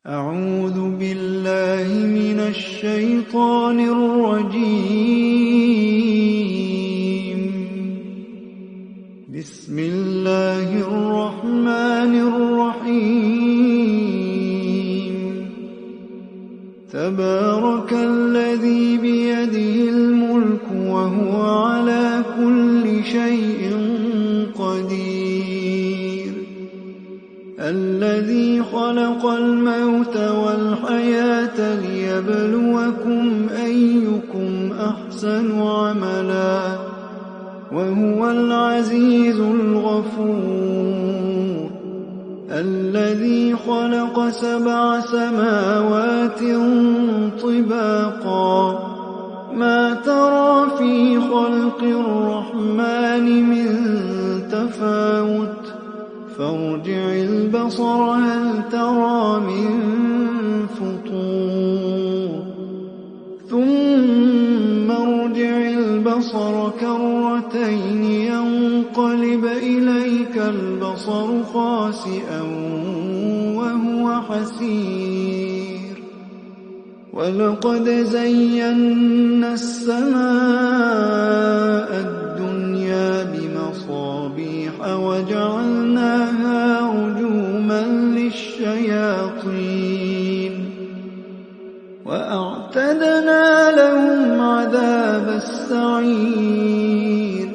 أعوذ بالله من الشيطان الرجيم. بسم الله الرحمن الرحيم. تبارك الذي بيده الملك وهو على كل شيء قدير. الذي خلق الموت والحياة ليبلوكم أيكم أحسن عملا وهو العزيز الغفور. الذي خلق 7 سماوات طباقا ما ترى في خلق الرحمن من تفاوت فارجع البصر هل ترى من فطور ثم ارجع البصر كرتين ينقلب إليك البصر خاسئا وهو حسير. ولقد زينا السماء الدنيا بمصابيح وجعلناها رجوما للشياطين وأعتدنا لهم عذاب السعير.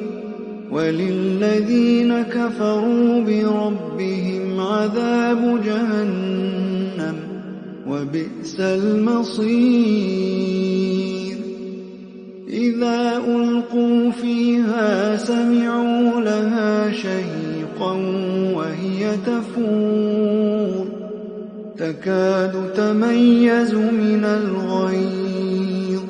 وللذين كفروا بربهم عذاب جهنم وبئس المصير. إذا ألقوا فيها سمعوا لها شهيقا وهي تفور تكاد تميز من الغيظ.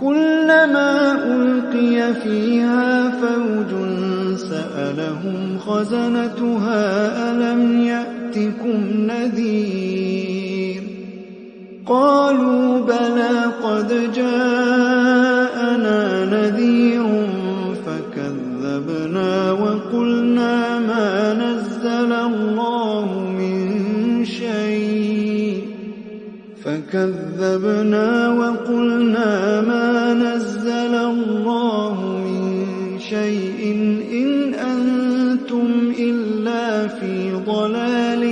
كلما ألقي فيها فوج سألهم خزنتها ألم يأتكم نذير. قالوا بلى قد جاءنا نذير فكذبنا وقلنا ما نزل الله من شيء إن أنتم إلا في ضلال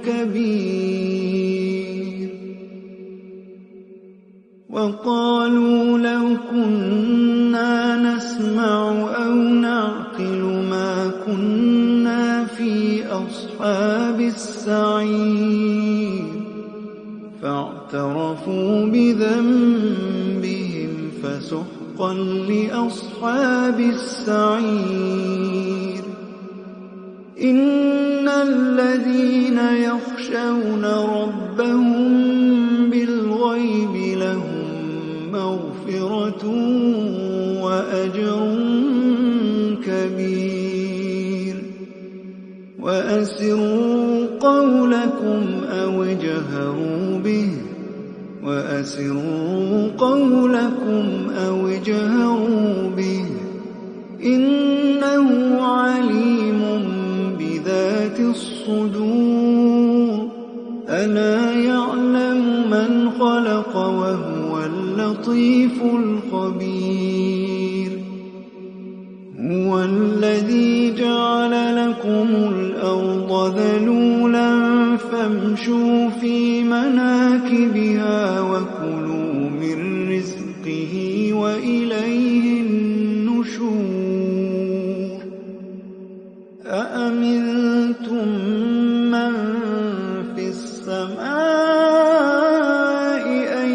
كبير. وقالوا لو كنا نسمع أو نعقل ما كنا في أصحاب السعير. فاعترفوا بذنبهم فسحقا لأصحاب السعير. إن الذين يخشون ربهم بالغيب لهم مغفرة وأجر كبير. وأسروا قولكم أو اجهروا به إنه عليم بذات الصدور. ألا يعلم من خلق وهو اللطيف الخبير. هو الذي جعل لكم الأرض ذلولا فامشوا في مناكبها وكلوا من رزقه وإليه النشور. أأمنتم من في السماء أن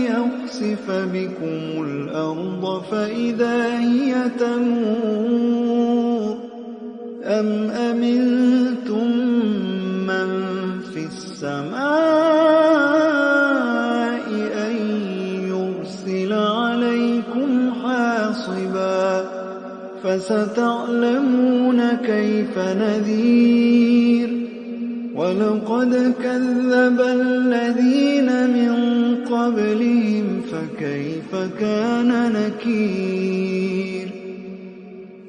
يخسف بكم الأرض فإذا هي تمور أم أمنتم من في السماء أن يرسل عليكم حاصبا فستعلمون كيف نذير. ولقد كذب الذين من قبلهم فكيف كان نكير.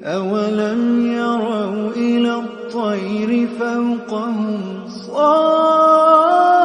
أولم يروا إلى الطير فوقهم صافات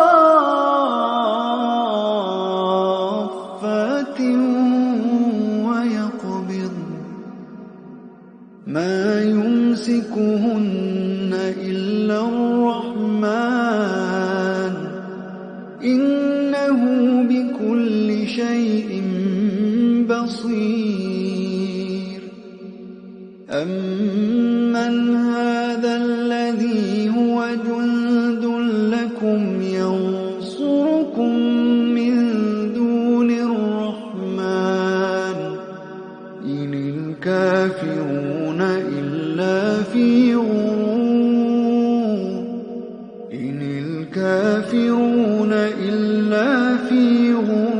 أيكم ينصركم من دون الرحمن إن الكافرون إلا في غرور إن الكافرون إلا في غرور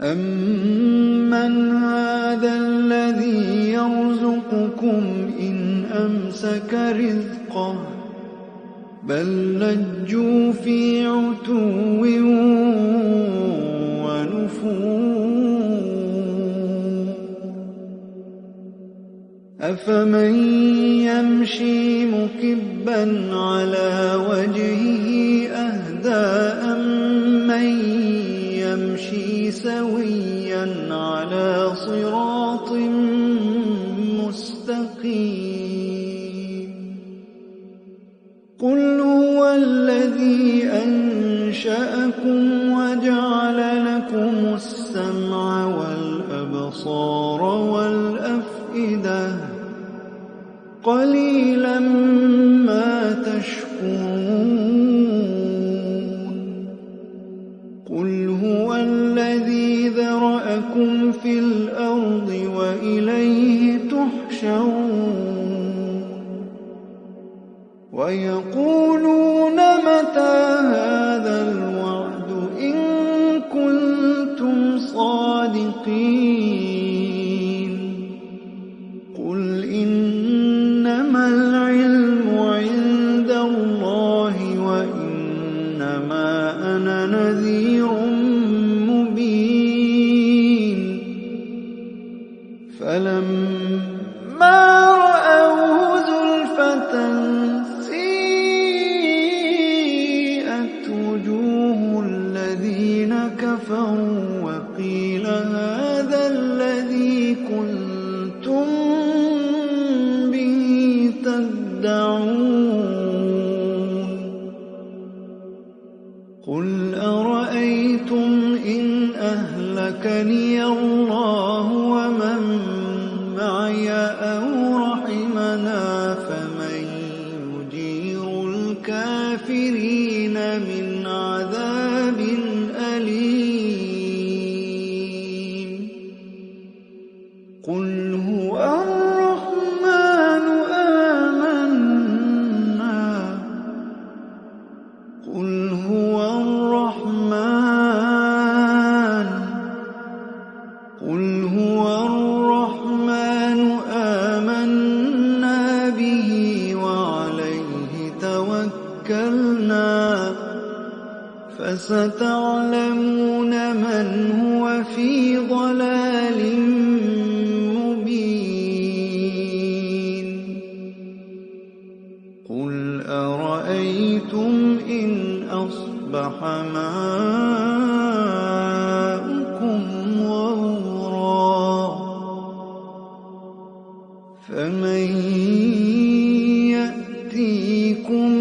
أمن هذا الذي يرزقكم إن أمسك رزقه بل لجوا في عتو ونفور أفمن يمشي مكبا على وجهه أهدى أمن يمشي سويا على صراط مستقيم قل هو الذي أنشأكم وجعل لكم السمع والأبصار والأفئدة قليلا ما تشكرون قل هو الذي ذرأكم في الأرض وإليه تحشرون ويقولون متى هذا الوعد إن كنتم صادقين قل إنما العلم عند الله وإنما أنا نذير مبين فلما رأوه زلفة سيئت وجوه الذين كفروا وقيل هذا الذي كنتم به تدعون قل أرأيتم إن أهلكني الله ومن معي أو رحمنا فمن يجير الكافرين من عذاب أليم قل هو الرحمن آمنا قل هو الرحمن قل هو الرحمن آمنا به وعليه توكلنا فستعلمون من هو في ضلال مبين قل أرأيتم إن أصبح ماؤكم غورا فمن يأتيكم